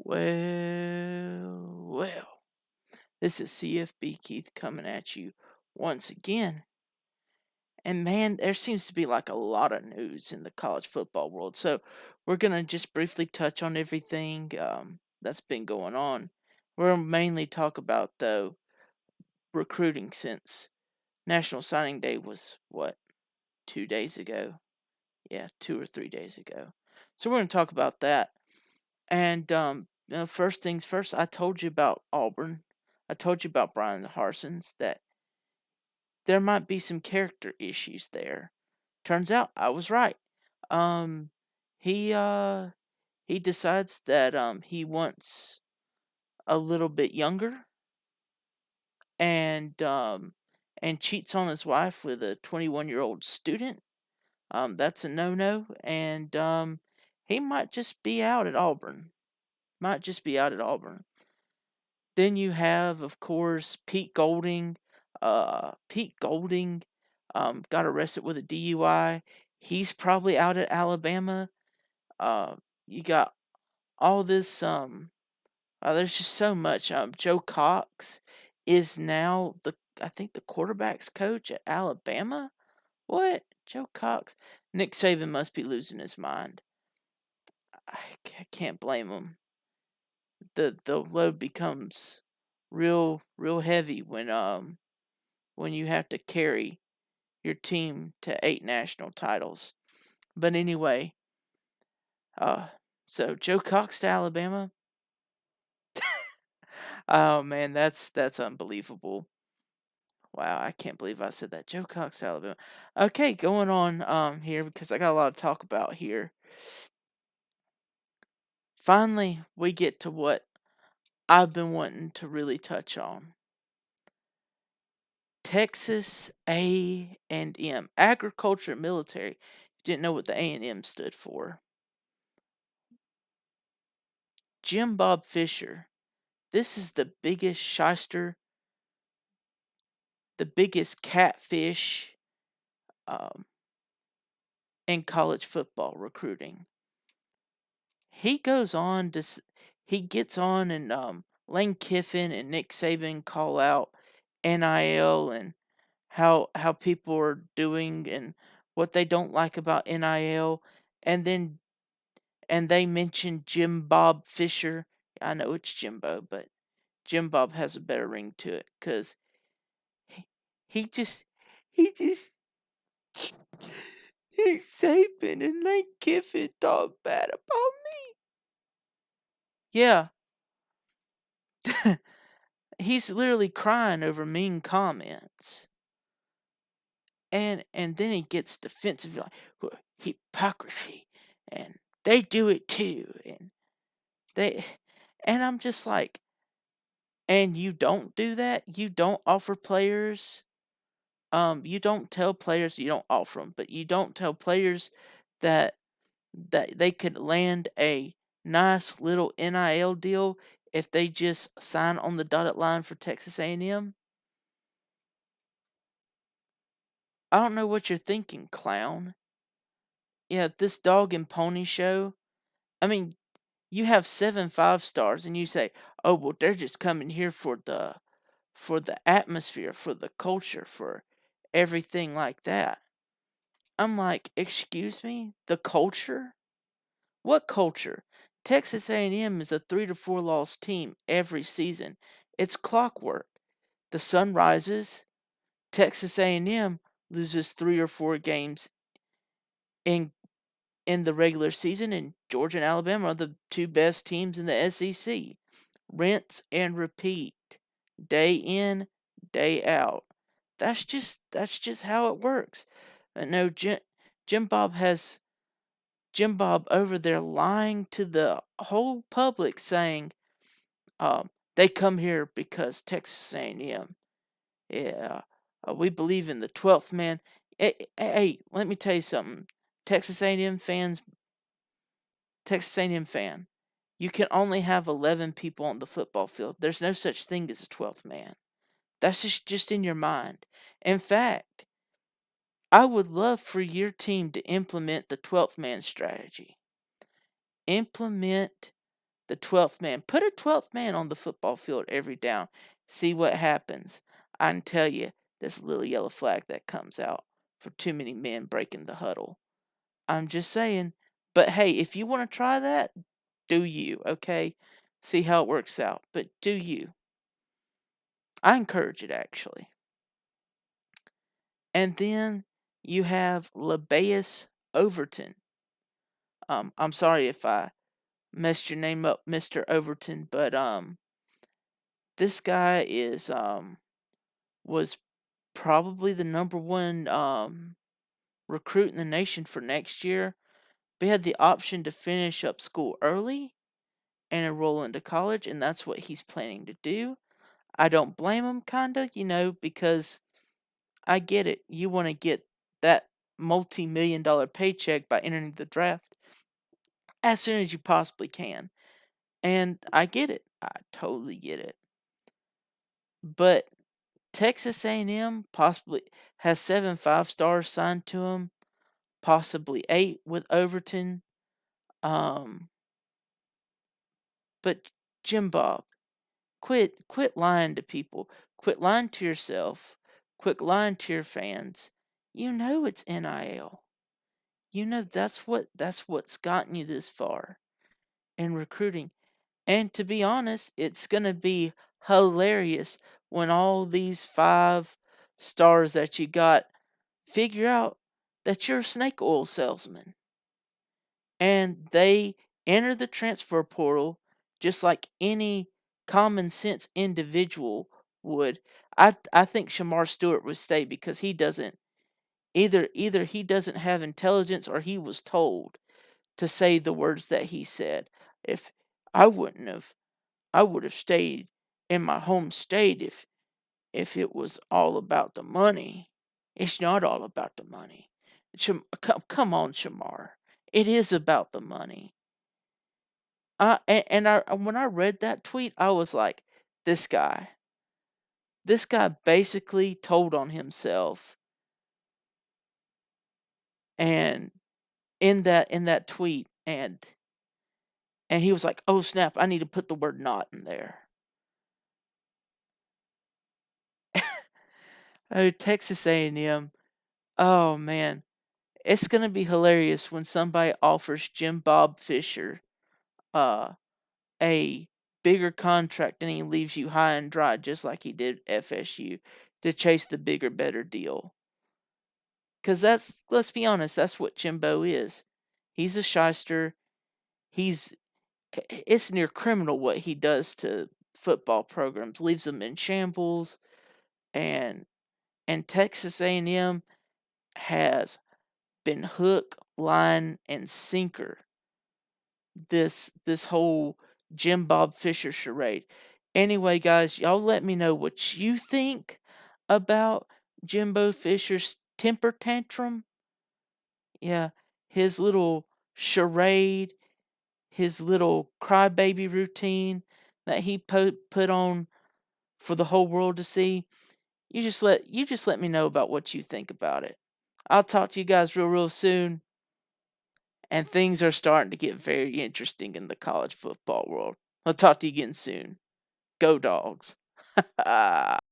Well, this is CFB Keith coming at you once again. And man, there seems to be like a lot of news in the college football world. So we're going to just briefly touch on everything that's been going on. We'll mainly talk about, though, recruiting since National Signing Day was, 2 days ago? Yeah, 2 or 3 days ago. So we're going to talk about that. And first things first, I told you about Auburn. I told you about Brian Harsin's that there might be some character issues there. Turns out I was right. Um, he uh he decides that he wants a little bit younger and cheats on his wife with a 21-year-old student. That's a no-no, and he might just be out at Auburn. Might just be out at Auburn. Then you have, of course, Pete Golding. Pete Golding got arrested with a DUI. He's probably out at Alabama. You got all this. There's just so much. Joe Cox is now I think the quarterback's coach at Alabama. What? Joe Cox? Nick Saban must be losing his mind. I can't blame him. The load becomes real heavy when you have to carry your team to 8 national titles. But anyway, so Joe Cox to Alabama. Oh man, that's unbelievable. Wow, I can't believe I said that. Joe Cox to Alabama. Okay, going on here because I got a lot to talk about here. Finally, we get to what I've been wanting to really touch on. Texas A&M, agriculture and military. If you didn't know what the A&M stood for. JimBob Fisher. This is the biggest shyster, the biggest catfish um, in college football recruiting. He goes on to, he gets on and Lane Kiffin and Nick Saban call out NIL and how people are doing and what they don't like about NIL, and then they mention JimBob Fisher. I know it's Jimbo, but JimBob has a better ring to it because he, he just he just Nick Saban and Lane Kiffin talk bad about me. Yeah, he's literally crying over mean comments. And then he gets defensive like hypocrisy and they do it too and they and I'm just like, and you don't do that? You don't offer players you don't tell players, you don't offer them, but you don't tell players that they could land a nice little NIL deal if they just sign on the dotted line for Texas A&M? I don't know what you're thinking, clown. Yeah, this dog and pony show. I mean, you have 7 5 stars and you say, "Oh, well, they're just coming here for the atmosphere, for the culture, for everything like that." I'm like, "Excuse me? The culture? What culture? Texas A&M is a 3 to 4 loss team every season. It's clockwork. The sun rises, Texas A&M loses 3 or 4 games in the regular season, and Georgia and Alabama are the two best teams in the SEC. Rinse and repeat, day in, day out. That's just how it works. No, Jim Bob over there lying to the whole public, saying they come here because Texas A&M. Yeah, we believe in the 12th man. Hey, let me tell you something. Texas A&M fans, Texas A&M fan, you can only have 11 people on the football field. There's no such thing as a 12th man. That's just in your mind. In fact, I would love for your team to implement the 12th man strategy. Implement The 12th man. Put a 12th man on the football field every down. See what happens. I can tell you, this little yellow flag that comes out for too many men breaking the huddle. I'm just saying. But hey, if you want to try that, do you, okay? See how it works out. But do you. I encourage it, actually. And then you have lebbeus Overton. I'm sorry if I messed your name up, Mr. Overton, but this guy was probably the number one recruit in the nation for next year. But he had the option to finish up school early and enroll into college, and that's what he's planning to do. I don't blame him, kinda, because I get it. You want to get that multi-million-dollar paycheck by entering the draft as soon as you possibly can. And I get it. I totally get it. But Texas A&M possibly has 7 5-stars signed to him, possibly 8 with Overton. But JimBob, quit lying to people. Quit lying to yourself. Quit lying to your fans. You know it's NIL. You know that's what's gotten you this far in recruiting. And to be honest, it's gonna be hilarious when all these 5 stars that you got figure out that you're a snake oil salesman. And they enter the transfer portal just like any common sense individual would. I think Shamar Stewart would stay because he doesn't either he doesn't have intelligence or he was told to say the words that he said. If I wouldn't have I would have stayed in my home state if it was all about the money. It's not all about the money. Come on, Shamar. It is about the money. When I read that tweet, I was like, this guy basically told on himself, and in that tweet, and he was like, oh snap, I need to put the word not in there. Oh, Texas A&M. Oh man, it's gonna be hilarious when somebody offers Jim Bob Fisher uh a bigger contract and he leaves you high and dry just like he did FSU to chase the bigger, better deal. Because let's be honest, that's what Jimbo is. He's a shyster. He's it's near criminal what he does to football programs, leaves them in shambles, and Texas A&M has been hook, line, and sinker this whole Jim Bob Fisher charade. Anyway, guys, y'all let me know what you think about Jimbo Fisher's temper tantrum. Yeah, his little charade, his little crybaby routine that he put on for the whole world to see. You just let me know about what you think about it. I'll talk to you guys real soon. And things are starting to get very interesting in the college football world. I'll talk to you again soon. Go Dogs.